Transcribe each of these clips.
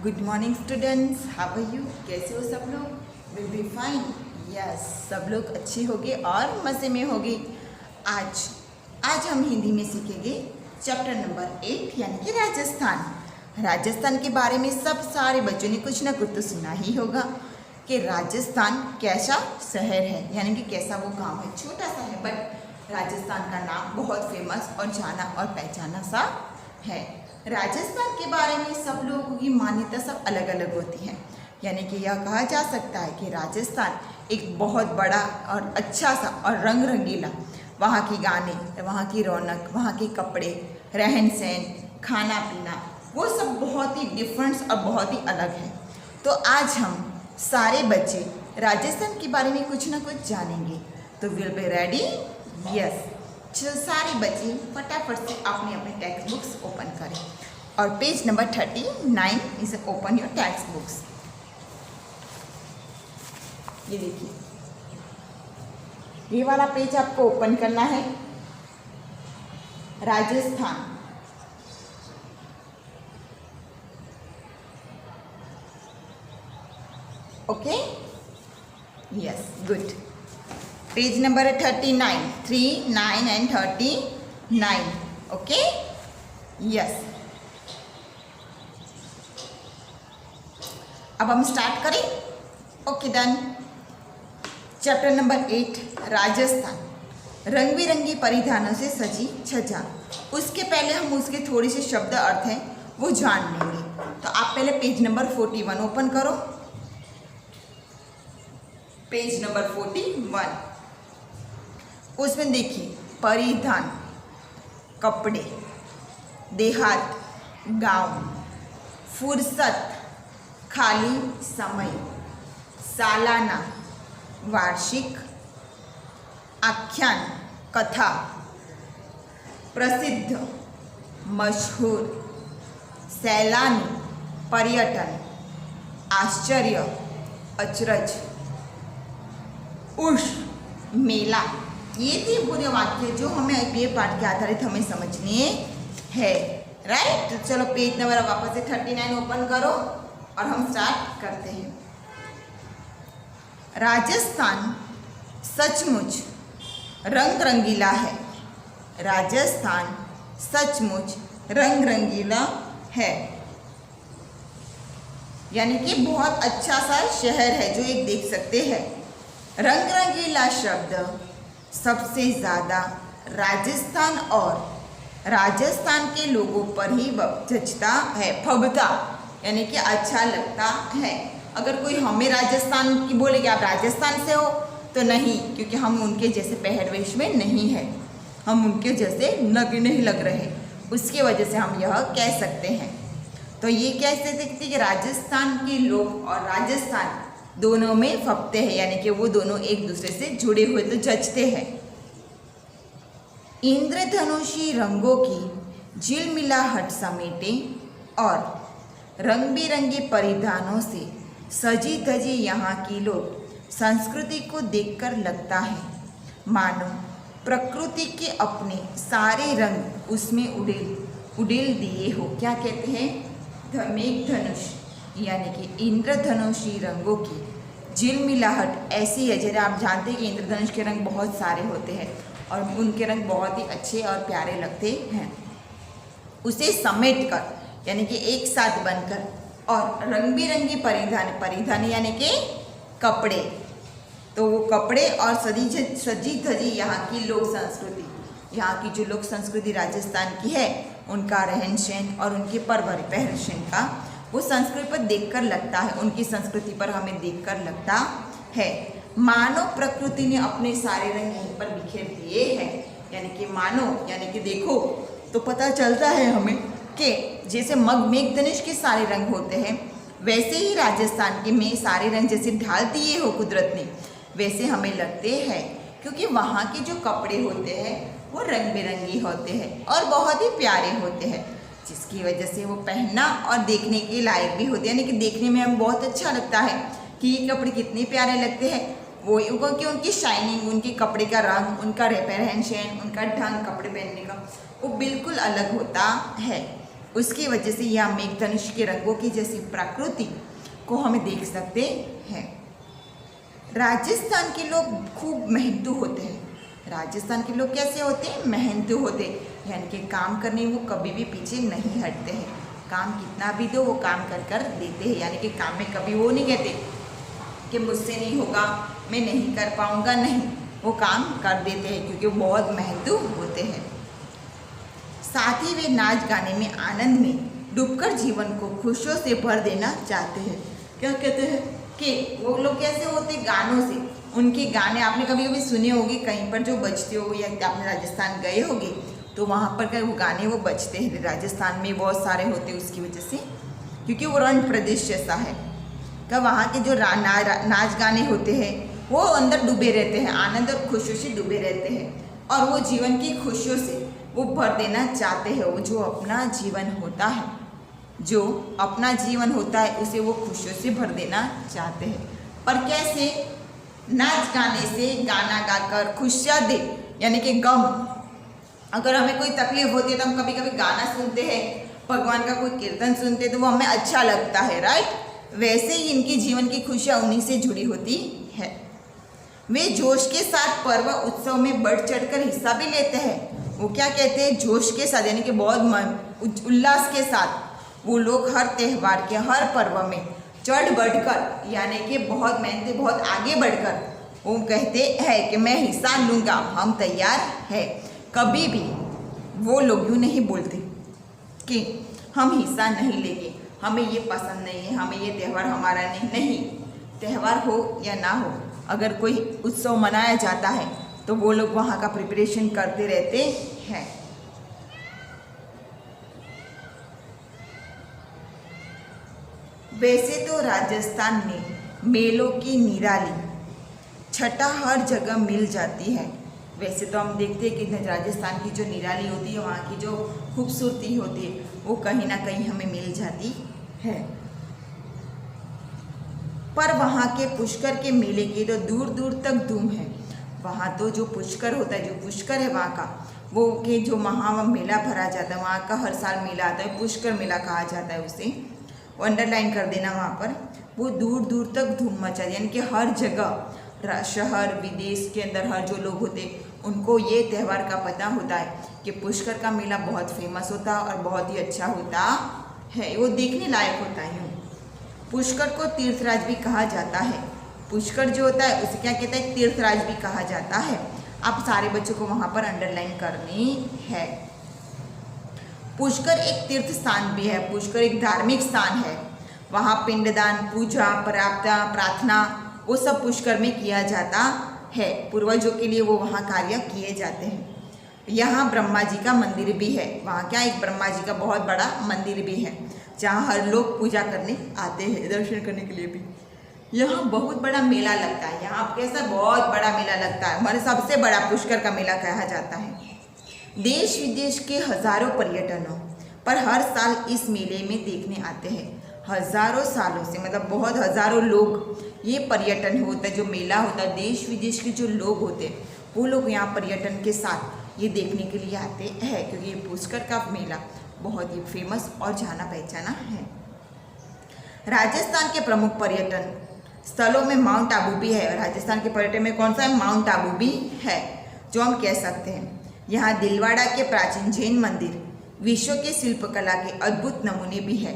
Good morning students, how are you? कैसे हो सब लोग? Will be fine. यस, सब लोग अच्छे होंगे और मज़े में होंगे। आज हम हिंदी में सीखेंगे चैप्टर नंबर 8 यानी कि राजस्थान के बारे में सब सारे बच्चों ने कुछ ना कुछ तो सुना ही होगा कि राजस्थान कैसा शहर है, यानी कि कैसा वो गांव है। छोटा सा है बट राजस्थान का नाम बहुत फेमस और जाना और पहचाना सा है। राजस्थान के बारे में सब लोगों की मान्यता सब अलग अलग होती है, यानी कि यह कहा जा सकता है कि राजस्थान एक बहुत बड़ा और अच्छा सा और रंग रंगीला, वहाँ के गाने, वहाँ की रौनक, वहाँ के कपड़े, रहन सहन, खाना पीना, वो सब बहुत ही डिफरेंट और बहुत ही अलग है। तो आज हम सारे बच्चे राजस्थान के बारे में कुछ ना कुछ जानेंगे। तो विल बी रेडी? यस। सारे बच्चे फटाफट से अपने अपने टेक्स्ट बुक्स ओपन करें और पेज नंबर 39 इसे ओपन योर टेक्स्ट बुक्स। ये देखिए, ये वाला पेज आपको ओपन करना है। Rajasthan, okay? Yes, good. Page number 39, 3, 9 and 39, okay? Yes. अब हम स्टार्ट करें। Okay, done. Chapter number 8 Rajasthan, रंग बिरंगी परिधानों से सजी छजा। उसके पहले हम उसके थोड़े से शब्द अर्थ हैं वो जान लेंगे। तो आप पहले पेज नंबर 41 ओपन करो। पेज नंबर 41, उसमें देखिए, परिधान कपड़े, देहात गांव, फुर्सत खाली समय, सालाना वार्षिक, आख्यान कथा, प्रसिद्ध मशहूर, सैलानी पर्यटन, आश्चर्य अचरज, उर्ष मेला। ये थे पूरे वाक्य जो हमें ये पाठ के आधारित हमें समझने हैं, राइट? तो चलो पेज नंबर वापस से 39 ओपन करो और हम स्टार्ट करते हैं। राजस्थान सचमुच रंग रंगीला है। राजस्थान सचमुच रंग रंगीला है, यानी कि बहुत अच्छा सा शहर है जो एक देख सकते हैं। रंग रंगीला शब्द सबसे ज़्यादा राजस्थान और राजस्थान के लोगों पर ही जचता है, फबता, यानी कि अच्छा लगता है। अगर कोई हमें राजस्थान की बोले कि आप राजस्थान से हो, तो नहीं, क्योंकि हम उनके जैसे पहरवेश में नहीं है, हम उनके जैसे नहीं लग रहे, उसकी वजह से हम यह कह सकते हैं। तो ये कैसे देखते कि राजस्थान के लोग और राजस्थान दोनों में फपते हैं, यानी कि वो दोनों एक दूसरे से जुड़े हुए तो जचते हैं। इंद्रधनुषी रंगों की झिलमिलाहट समेटे और रंग बिरंगे परिधानों से सजी धजी यहाँ की लोग संस्कृति को देखकर लगता है मानो प्रकृति के अपने सारे रंग उसमें उड़ेल दिए हो। क्या कहते हैं? मेघधनुष, यानी कि इंद्रधनुषी रंगों की झिलमिलाहट ऐसी है, जैसे आप जानते हैं कि इंद्रधनुष के रंग बहुत सारे होते हैं और उनके रंग बहुत ही अच्छे और प्यारे लगते हैं। उसे समेट कर, यानी कि एक साथ बनकर, और रंग बिरंगी परिधान यानी कि कपड़े, तो वो कपड़े और सजी धजी यहाँ की लोक संस्कृति, यहाँ की जो लोक संस्कृति राजस्थान की है, उनका रहन सहन और उनके पहन का वो संस्कृति पर देखकर लगता है, उनकी संस्कृति पर हमें देखकर लगता है मानो प्रकृति ने अपने सारे रंग यहीं पर बिखेर दिए हैं। यानी कि मानो, यानी कि देखो तो पता चलता है हमें कि जैसे मेघधनुष के सारे रंग होते हैं, वैसे ही राजस्थान के में सारे रंग जैसे ढाल दिए हो कुदरत ने, वैसे हमें लगते हैं, क्योंकि वहाँ के जो कपड़े होते हैं वो रंग बिरंगी होते हैं और बहुत ही प्यारे होते हैं, जिसकी वजह से वो पहनना और देखने के लायक भी होते हैं, यानी कि देखने में हमें बहुत अच्छा लगता है कि ये कपड़े कितने प्यारे लगते हैं। वो क्योंकि उनकी शाइनिंग, उनके कपड़े का रंग, उनका रहन सहन, उनका ढंग कपड़े पहनने का वो बिल्कुल अलग होता है। उसकी वजह से यह मेघधनुष के रंगों की जैसी प्रकृति को हमें देख सकते हैं। राजस्थान के लोग खूब मेहनतू होते हैं। राजस्थान के लोग कैसे होते हैं? मेहनतू होते हैं, यानी कि काम करने वो कभी भी पीछे नहीं हटते हैं। काम कितना भी दो वो काम कर कर देते हैं, यानी कि काम में कभी वो नहीं कहते कि मुझसे नहीं होगा, मैं नहीं कर पाऊँगा, नहीं, वो काम कर देते हैं क्योंकि वो बहुत मेहनतू होते हैं। साथ ही वे नाच गाने में आनंद में डूबकर जीवन को खुशियों से भर देना चाहते हैं। क्या कहते हैं कि वो लोग कैसे होते? गानों से। उनके गाने आपने कभी कभी सुने होंगे कहीं पर जो बजते हो, या आपने राजस्थान गए होंगे तो वहाँ पर वो गाने वो बजते हैं। राजस्थान में बहुत सारे होते हैं उसकी वजह से, क्योंकि वो रण प्रदेश जैसा है। का वहाँ के जो नाच गाने होते हैं वो अंदर डूबे रहते हैं, आनंद और खुशियों से डूबे रहते हैं, और वो जीवन की खुशियों से वो भर देना चाहते हैं। वो जो अपना जीवन होता है, जो अपना जीवन होता है उसे वो खुशियों से भर देना चाहते हैं। पर कैसे? नाच गाने से, गाना गाकर खुशियाँ दे, यानी कि गम। अगर हमें कोई तकलीफ होती है तो हम कभी कभी गाना सुनते हैं, भगवान का कोई कीर्तन सुनते हैं तो वो हमें अच्छा लगता है, राइट? वैसे ही इनकी जीवन की खुशियाँ उन्हीं से जुड़ी होती है। वे जोश के साथ पर्व उत्सव में बढ़ चढ़कर हिस्सा भी लेते हैं। वो क्या कहते हैं? जोश के साथ, यानी कि बहुत उल्लास के साथ वो लोग हर त्यौहार के, हर पर्व में चढ़ बढ़कर, यानी कि बहुत मेहनत, बहुत आगे बढ़कर वो कहते हैं कि मैं हिस्सा लूँगा, हम तैयार है। कभी भी वो लोग यूँ नहीं बोलते कि हम हिस्सा नहीं लेंगे, हमें ये पसंद नहीं है, हमें ये त्यौहार हमारा नहीं। त्यौहार हो या ना हो, अगर कोई उत्सव मनाया जाता है तो वो लोग वहाँ का प्रिपरेशन करते रहते हैं। वैसे तो राजस्थान में मेलों की निराली छटा हर जगह मिल जाती है। वैसे तो हम देखते हैं कि राजस्थान की जो निराली होती है, वहाँ की जो खूबसूरती होती है वो कहीं ना कहीं हमें मिल जाती है। पर वहाँ के पुष्कर के मेले की तो दूर दूर तक धूम है। वहाँ तो जो पुष्कर होता है, जो पुष्कर है वहाँ का, वो के जो मेला भरा जाता है, वहाँ का हर साल मेला आता है, पुष्कर मेला कहा जाता है उसे। वो अंडरलाइन कर देना, वहाँ पर वो दूर दूर तक धूम मचा, यानी कि हर जगह, शहर विदेश के अंदर हर जो लोग होते उनको ये त्यौहार का पता होता है कि पुष्कर का मेला बहुत फेमस होता है और बहुत ही अच्छा होता है, वो देखने लायक होता है। पुष्कर को तीर्थराज भी कहा जाता है। पुष्कर जो होता है उसे क्या कहते हैं? तीर्थराज भी कहा जाता है। आप सारे बच्चों को वहाँ पर अंडरलाइन करनी है। पुष्कर एक तीर्थ स्थान भी है। पुष्कर एक धार्मिक स्थान है। वहाँ पिंडदान, पूजा, प्रार्थना वो सब पुष्कर में किया जाता है। पूर्वजों के लिए वो वहाँ कार्य किए जाते हैं। यहाँ ब्रह्मा जी का मंदिर भी है। वहाँ क्या, एक ब्रह्मा जी का बहुत बड़ा मंदिर भी है जहाँ हर लोग पूजा करने आते हैं, दर्शन करने के लिए भी। यहाँ बहुत बड़ा मेला लगता है। यहाँ कैसा बहुत बड़ा मेला लगता है, हमारे सबसे बड़ा पुष्कर का मेला कहा जाता है। देश विदेश के हजारों पर्यटनों पर हर साल इस मेले में देखने आते हैं। हजारों सालों से, मतलब बहुत हजारों लोग, ये पर्यटन होता है, जो मेला होता है, देश विदेश के जो लोग होते हैं वो लोग यहाँ पर्यटन के साथ ये देखने के लिए आते हैं, क्योंकि ये पुष्कर का मेला बहुत ही फेमस और जाना पहचाना है। राजस्थान के प्रमुख पर्यटन स्थलों में माउंट आबू भी है। राजस्थान के पर्यटन में कौन सा है? माउंट आबू भी है, जो हम कह सकते हैं। यहाँ दिलवाड़ा के प्राचीन जैन मंदिर, विश्व के शिल्पकला के अद्भुत नमूने भी है।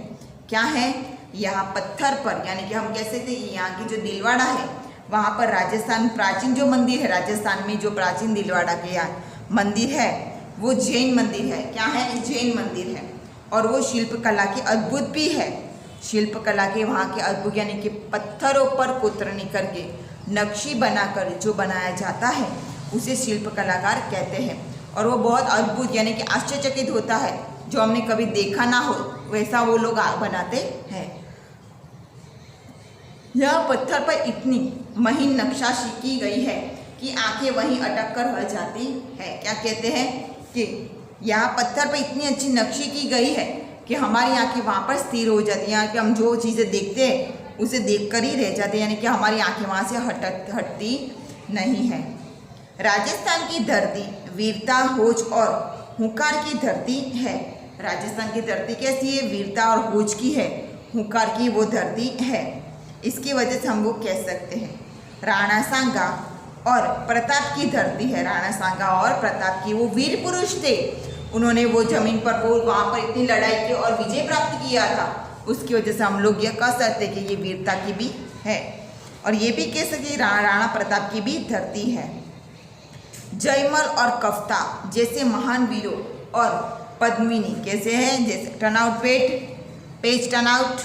क्या है? यहाँ पत्थर पर, यानी कि हम कह सकते हैं यहाँ की जो दिलवाड़ा है वहाँ पर राजस्थान प्राचीन जो मंदिर है, राजस्थान में जो प्राचीन दिलवाड़ा के यहाँ मंदिर है वो जैन मंदिर है। क्या है? जैन मंदिर है। और वो शिल्पकला की अद्भुत भी है। शिल्पकला के वहाँ के अद्भुत, यानी कि पत्थरों पर कोतरनी करके नक्शी बनाकर जो बनाया जाता है उसे शिल्प कलाकार कहते हैं। और वो बहुत अद्भुत, यानी कि आश्चर्यचकित होता है, जो हमने कभी देखा ना हो वैसा वो लोग बनाते हैं। यह पत्थर पर इतनी महीन नक्काशी की गई है कि आंखें वहीं अटक कर रह जाती है। क्या कहते हैं कि यहाँ पत्थर पर इतनी अच्छी नक्शी की गई है कि हमारी आंखें वहाँ पर स्थिर हो जाती हैं, कि हम जो चीज़ें देखते हैं उसे देखकर ही रह जाते हैं, यानी कि हमारी आंखें वहाँ से हटती नहीं है। राजस्थान की धरती वीरता, होच और हुंकार की धरती है। राजस्थान की धरती कैसी है? वीरता और होज की है, हुंकार की वो धरती है। इसकी वजह से हम वो कह सकते हैं। राणा सांगा और प्रताप की धरती है। राणा सांगा और प्रताप की, वो वीर पुरुष थे। उन्होंने वो जमीन पर वो वहाँ पर इतनी लड़ाई की और विजय प्राप्त किया था। उसकी वजह से हम लोग यह कह सकते हैं कि ये वीरता की भी है। और ये भी कह सकते राणा प्रताप की भी धरती है। जयमल और कफ्ता जैसे महान वीरों और पद्मिनी कैसे हैं? जैसे टर्नआउट पेज टर्नआउट।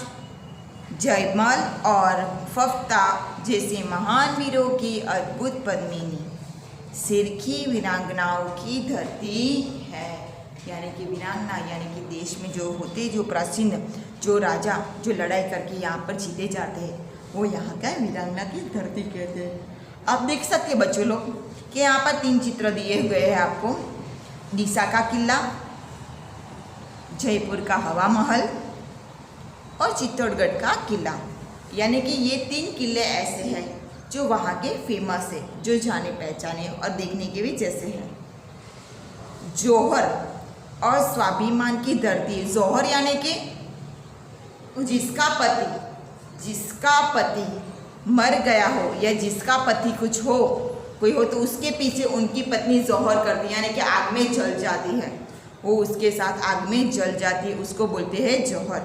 जयमल और कफ्ता जैसे महान वीरों की अद्भुत पद्मिनी सिरखी वीरांगनाओं की धरती है। यानी कि वीरांगना यानी कि देश में जो होते, जो प्राचीन जो राजा जो लड़ाई करके यहाँ पर जीते जाते हैं, वो यहाँ का वीरांगना की धरती कहते हैं। आप देख सकते हैं बच्चों लोग कि यहाँ पर 3 चित्र दिए गए हैं आपको। डीसा का किला, जयपुर का हवा महल और चित्तौड़गढ़ का किला। यानी कि ये 3 किले ऐसे हैं जो वहाँ के फेमस है, जो जाने पहचाने और देखने के भी जैसे हैं। जौहर और स्वाभिमान की धरती। जौहर यानी कि जिसका पति मर गया हो या जिसका पति कुछ हो, कोई हो तो उसके पीछे उनकी पत्नी जौहर करती है, यानी कि आग में जल जाती है, वो उसके साथ आग में जल जाती है, उसको बोलते हैं जौहर।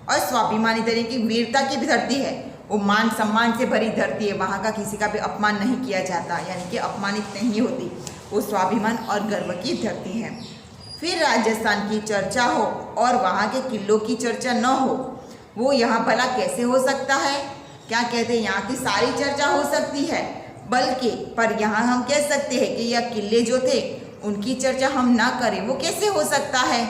और स्वाभिमानी तरीके की वीरता की भी धरती है, वो मान सम्मान से भरी धरती है, वहाँ का किसी का भी अपमान नहीं किया जाता, यानी कि अपमानित नहीं होती, वो स्वाभिमान और गर्व की धरती है। फिर राजस्थान की चर्चा हो और वहाँ के किलों की चर्चा न हो, वो यहाँ भला कैसे हो सकता है? क्या कहते हैं, यहाँ की सारी चर्चा हो सकती है, बल्कि पर यहाँ हम कह सकते हैं कि यह किले जो थे उनकी चर्चा हम ना करें, वो कैसे हो सकता है?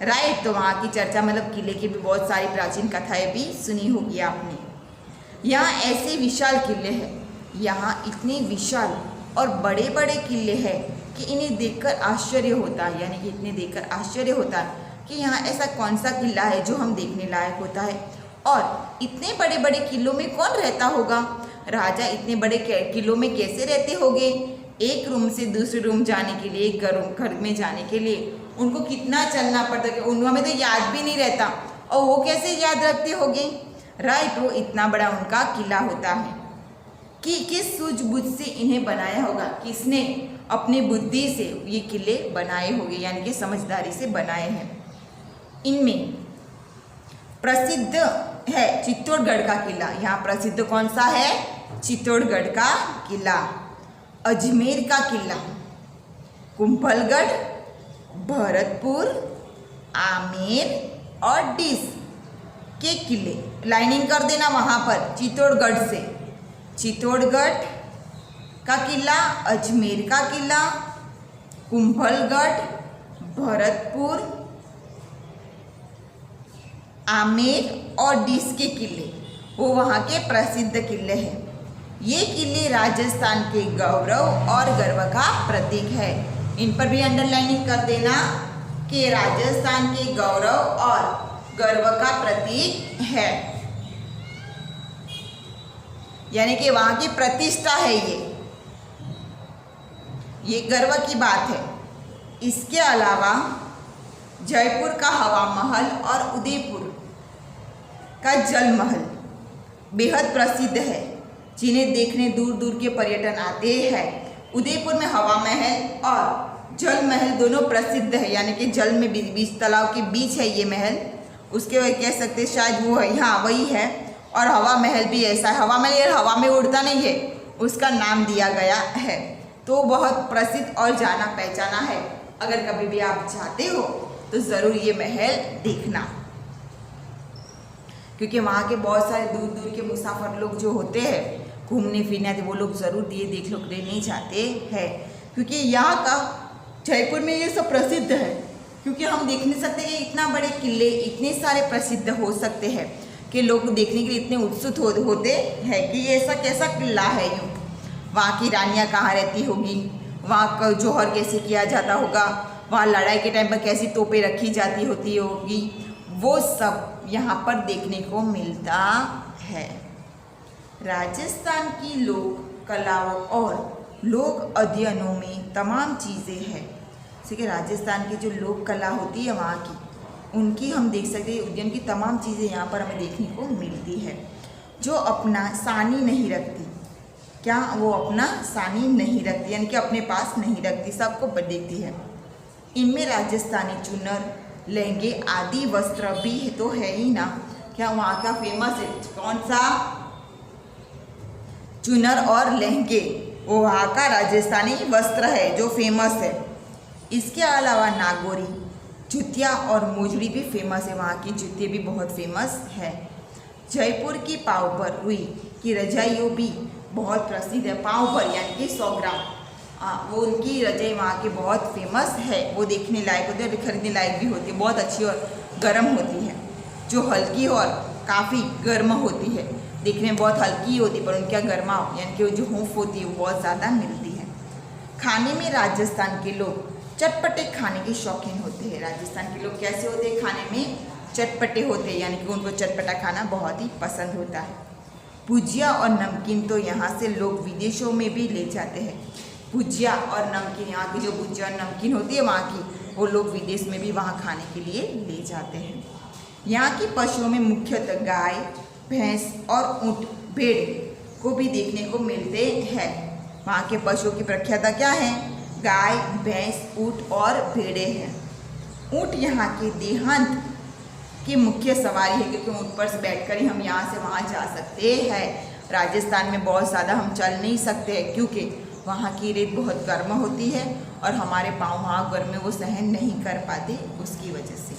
राइट। तो वहाँ की चर्चा मतलब किले की भी बहुत सारी प्राचीन कथाएं भी सुनी होगी आपने। यहाँ ऐसे विशाल किले हैं, यहाँ इतने विशाल और बड़े बड़े किले हैं कि इन्हें देखकर आश्चर्य होता है, यानी कि इतने देखकर आश्चर्य होता है कि यहाँ ऐसा कौन सा किला है जो हम देखने लायक होता है। और इतने बड़े बड़े किलों में कौन रहता होगा? राजा इतने बड़े किलों में कैसे रहते होंगे? एक रूम से दूसरे रूम जाने के लिए, एक घर में जाने के लिए उनको कितना चलना पड़ता है, उनमें तो याद भी नहीं रहता, और वो कैसे याद रखते होंगे? राइट। वो इतना बड़ा उनका किला होता है कि किस सूझबूझ से इन्हें बनाया होगा, किसने अपनी बुद्धि से ये किले बनाए होंगे, यानी कि समझदारी से बनाए हैं। इनमें प्रसिद्ध है चित्तौड़गढ़ का किला। यहाँ प्रसिद्ध कौन सा है? चित्तौड़गढ़ का किला, अजमेर का किला, कुंभलगढ़, भरतपुर, आमेर और डिस के किले। लाइनिंग कर देना वहाँ पर चित्तौड़गढ़ से। चित्तौड़गढ़ का किला, अजमेर का किला, कुंभलगढ़, भरतपुर, आमेर और डिस के किले वो वहाँ के प्रसिद्ध किले हैं। ये किले राजस्थान के गौरव और गर्व का प्रतीक है। इन पर भी अंडरलाइनिंग कर देना कि राजस्थान के गौरव और गर्व का प्रतीक है, यानी कि वहाँ की प्रतिष्ठा है, ये गर्व की बात है। इसके अलावा जयपुर का हवा महल और उदयपुर का जल महल बेहद प्रसिद्ध है, जिन्हें देखने दूर दूर के पर्यटन आते हैं। उदयपुर में हवा महल और जल महल दोनों प्रसिद्ध है, यानी कि जल में बीच तालाब के बीच है ये महल, उसके वह कह सकते शायद वो है, हाँ वही है। और हवा महल भी ऐसा है, हवा महल ये हवा में उड़ता नहीं है, उसका नाम दिया गया है, तो बहुत प्रसिद्ध और जाना पहचाना है। अगर कभी भी आप जाते हो तो ज़रूर ये महल देखना, क्योंकि वहाँ के बहुत सारे दूर दूर के मुसाफिर लोग जो होते हैं घूमने फिरने आते, वो लोग ज़रूर ये देख लोग नहीं जाते हैं, क्योंकि यहाँ का जयपुर में ये सब प्रसिद्ध है। क्योंकि हम देख नहीं सकते कि इतना बड़े किले इतने सारे प्रसिद्ध हो सकते हैं कि लोग देखने के लिए इतने उत्सुक होते हैं कि ये ऐसा कैसा किला है। यूँ वहाँ की रानियाँ कहाँ रहती होगी, वहाँ का जौहर कैसे किया जाता होगा, वहाँ लड़ाई के टाइम पर कैसी तोपें रखी जाती होगी, वो सब यहाँ पर देखने को मिलता है। राजस्थान की लोक कलाओं और लोक अध्ययनों में तमाम चीज़ें हैं, जैसे कि राजस्थान की जो लोक कला होती है वहाँ की, उनकी हम देख सकते हैं, उज्जैन की तमाम चीज़ें यहाँ पर हमें देखने को मिलती है। जो अपना सानी नहीं रखती, क्या वो अपना सानी नहीं रखती, यानी कि अपने पास नहीं रखती, सबको देखती है। इनमें राजस्थानी चुनर, लहंगे आदि वस्त्र भी तो है ही ना। क्या वहाँ का फेमस है कौन सा? चुनर और लहंगे, वो वहाँ का राजस्थानी वस्त्र है जो फेमस है। इसके अलावा नागौरी जूतियाँ और मोजड़ी भी फेमस है, वहाँ की जूतियाँ भी बहुत फेमस है। जयपुर की पाव भर रुई की रजाइयों भी बहुत प्रसिद्ध है। पाव भर यानी कि 100 ग्राम, वो उनकी रजाई वहाँ की बहुत फेमस है। वो देखने लायक होती है, खरीदने लायक भी होती है, बहुत अच्छी और गर्म होती है। जो हल्की और काफ़ी गर्म होती है, देखने में बहुत हल्की होती है पर उनका गर्मा यानी कि जो हूँफ होती है वो बहुत ज़्यादा मिलती है। खाने में राजस्थान के लोग चटपटे खाने के शौकीन होते हैं। राजस्थान के लोग कैसे होते हैं? खाने में चटपटे होते हैं, यानी कि उनको चटपटा खाना बहुत ही पसंद होता है। भुजिया और नमकीन तो यहाँ से लोग विदेशों में भी ले जाते हैं। भुजिया और नमकीन, यहाँ की जो भुजिया और नमकीन होती है वहाँ की, वो लोग विदेश में भी वहाँ खाने के लिए ले जाते हैं। यहाँ की पशुओं में मुख्यतः गाय, भैंस और ऊँट, भेड़ को भी देखने को मिलते हैं। वहाँ के पशुओं की प्रख्याता क्या है? गाय, भैंस, ऊँट और भेड़े हैं। ऊँट यहाँ के देहांत की मुख्य सवारी है, क्योंकि ऊँट पर से बैठकर ही हम यहाँ से वहाँ जा सकते हैं। राजस्थान में बहुत ज़्यादा हम चल नहीं सकते हैं, क्योंकि वहाँ की रेत बहुत गर्म होती है और हमारे पाँव वहाँ गर्म में वो सहन नहीं कर पाते, उसकी वजह से।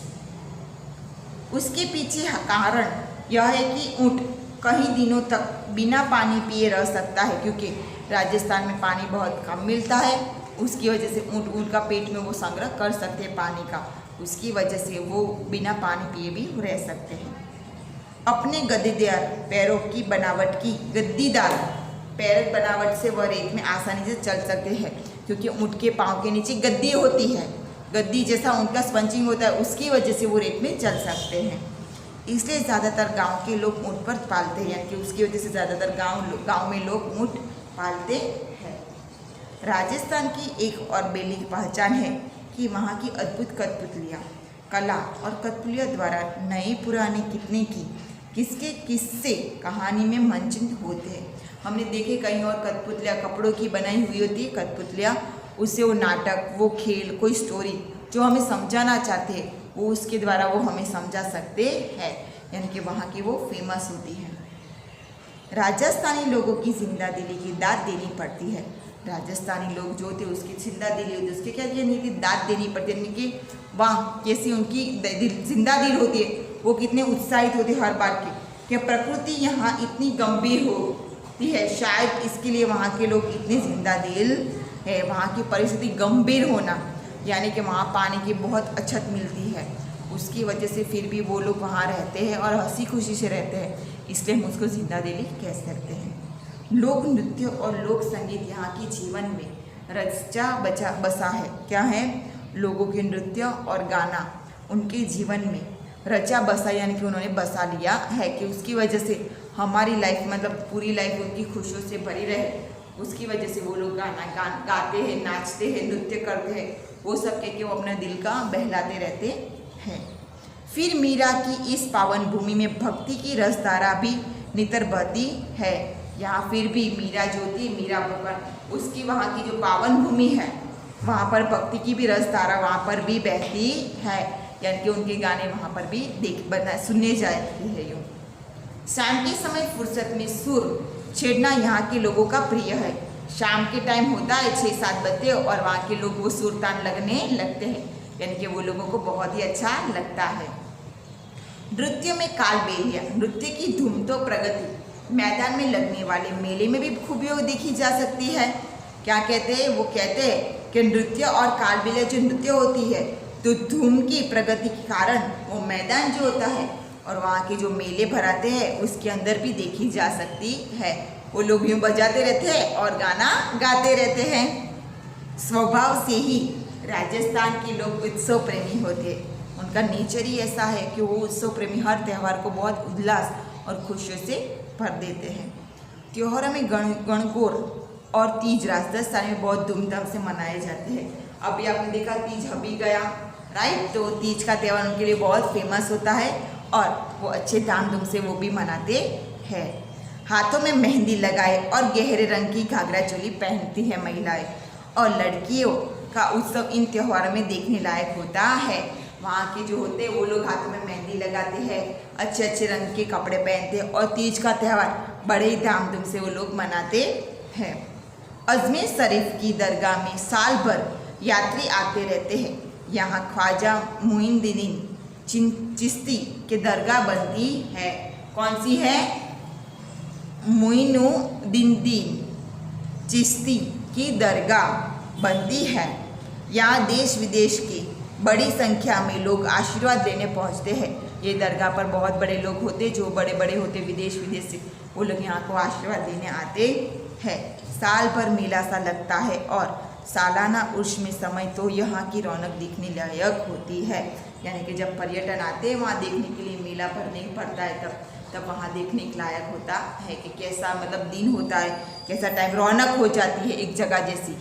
उसके पीछे कारण यह है कि ऊँट कई दिनों तक बिना पानी पिए रह सकता है, क्योंकि राजस्थान में पानी बहुत कम मिलता है। उसकी वजह से ऊँट का पेट में वो संग्रह कर सकते हैं पानी का, उसकी वजह से वो बिना पानी पिए भी रह सकते हैं। अपने गद्देदार पैरों की बनावट की गद्दीदार पैर बनावट से वह रेत में आसानी से चल सकते हैं, क्योंकि ऊँट के पाँव के नीचे गद्दी होती है, गद्दी जैसा उनका स्पंचिंग होता है, उसकी वजह से वो रेत में चल सकते हैं। इसलिए ज़्यादातर गांव के लोग ऊँट पर पालते हैं, यानी कि उसकी वजह से ज़्यादातर गांव में लोग ऊँट पालते हैं। राजस्थान की एक और बेली की पहचान है कि वहाँ की अद्भुत कठपुतलियाँ, कला और कठपुतलियों द्वारा नए पुराने कितने की किसके किस्से कहानी में मंचित होते हैं। हमने देखे कहीं और कठपुतलियाँ कपड़ों की बनाई हुई होती है कठपुतलियाँ, उससे वो नाटक, वो खेल, कोई स्टोरी जो हमें समझाना चाहते हैं वो उसके द्वारा वो हमें समझा सकते हैं, यानी कि वहाँ की वो फेमस होती है। राजस्थानी लोगों की जिंदा दिली की दाद देनी पड़ती है। राजस्थानी लोग जो थे उसकी जिंदा दिली होती है, उसके क्या यानी कि दाद देनी पड़ती है, यानी कि वाह कैसी उनकी जिंदा दिल होती है, वो कितने उत्साहित होते हर बार के कि प्रकृति यहाँ इतनी गंभीर होती है, शायद इसके लिए वहाँ के लोग इतने जिंदा दिल है। वहाँ की परिस्थिति गंभीर होना, यानी कि वहाँ पानी की बहुत अछत मिलती है, उसकी वजह से फिर भी वो लोग वहाँ रहते हैं और हंसी खुशी से रहते हैं, इसलिए हम उसको जिंदा दिली कह सकते हैं। लोक नृत्य और लोक संगीत यहाँ की जीवन में रचा बसा है। क्या है? लोगों के नृत्य और गाना उनके जीवन में रचा बसा, यानी कि उन्होंने बसा लिया है, कि उसकी वजह से हमारी लाइफ मतलब पूरी लाइफ उनकी खुशियों से भरी रहे, उसकी वजह से वो लोग गाते हैं, नाचते हैं, नृत्य करते हैं, वो सब कह के वो अपना दिल का बहलाते रहते हैं। फिर मीरा की इस पावन भूमि में भक्ति की रसधारा भी नितर बहती है। यहाँ फिर भी मीरा जो थी, मीरा भगवान, उसकी वहाँ की जो पावन भूमि है वहाँ पर भक्ति की भी रसधारा वहाँ पर भी बहती है, यानी कि उनके गाने वहाँ पर भी सुनने जाते हैं। यूँ शाम के समय फुर्सत में सुर छेड़ना यहाँ के लोगों का प्रिय है। शाम के टाइम होता है 6-7 बजे और वहाँ के लोग वो सुर तान लगने लगते हैं, यानी कि वो लोगों को बहुत ही अच्छा लगता है। नृत्य में कालबेलिया, नृत्य की धूम तो प्रगति मैदान में लगने वाले मेले में भी खूबियों देखी जा सकती है। क्या कहते हैं? वो कहते हैं कि नृत्य और कालबेलिया जो नृत्य होती है तो धूम की प्रगति के कारण वो मैदान जो होता है और वहाँ के जो मेले भराते हैं उसके अंदर भी देखी जा सकती है। वो लोग यूँ बजाते रहते हैं और गाना गाते रहते हैं। स्वभाव से ही राजस्थान के लोग उत्सव प्रेमी होते हैं, उनका नेचर ही ऐसा है कि वो उत्सव प्रेमी हर त्यौहार को बहुत उल्लास और खुशियों से भर देते हैं। त्योहारों में गणगौर और तीज राजस्थान में बहुत धूमधाम से मनाए जाते हैं। अभी आपने देखा तीज अभी गया, राइट। तो तीज का त्यौहार उनके लिए बहुत फेमस होता है और वो अच्छे धामधूम से वो भी मनाते हैं। हाथों में मेहंदी लगाए और गहरे रंग की घाघरा चोली पहनती है महिलाएं, और लड़कियों का उत्सव इन त्योहारों में देखने लायक होता है। वहाँ के जो होते हैं वो लोग हाथों में मेहंदी लगाते हैं, अच्छे अच्छे रंग के कपड़े पहनते हैं और तीज का त्यौहार बड़े ही धामधूम से वो लोग मनाते हैं। अजमेर शरीफ की दरगाह में साल भर यात्री आते रहते हैं। यहाँ ख्वाजा मुइनुद्दीन चिश्ती की दरगाह बनती है। कौन सी है? मुइनुद्दीन चिश्ती की दरगाह बनती है। यहाँ देश विदेश के बड़ी संख्या में लोग आशीर्वाद लेने पहुँचते हैं। ये दरगाह पर बहुत बड़े लोग होते, जो बड़े बड़े होते विदेश विदेश से, वो लोग यहाँ को आशीर्वाद लेने आते हैं। साल भर मेला सा लगता है और सालाना उर्स में समय तो यहाँ की रौनक दिखने लायक होती है। यानी कि जब पर्यटन आते हैं वहाँ देखने के लिए मेला भरने पड़ता है, तब वहाँ देखने के लायक होता है कि कैसा मतलब दिन होता है, कैसा टाइम, रौनक हो जाती है एक जगह जैसी,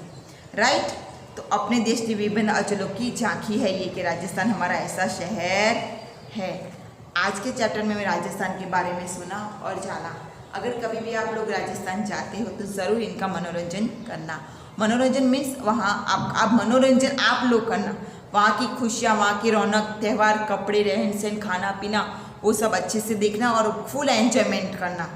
राइट। तो अपने देश के विभिन्न अंचलों की झांकी है ये कि राजस्थान हमारा ऐसा शहर है। आज के चैप्टर में मैं राजस्थान के बारे में सुना और जाना। अगर कभी भी आप लोग राजस्थान जाते हो तो ज़रूर इनका मनोरंजन करना। मनोरंजन मीन्स वहाँ आप मनोरंजन आप लोग करना, वहाँ की खुशियाँ, वहाँ की रौनक, त्यौहार, कपड़े, रहन सहन, खाना पीना, वो सब अच्छे से देखना और फुल एंजॉयमेंट करना,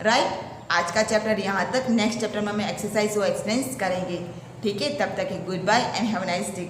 राइट। आज का चैप्टर यहाँ तक। नेक्स्ट चैप्टर में हम एक्सरसाइज वो एक्सप्लेन करेंगे, ठीक है। तब तक good bye and have a nice day.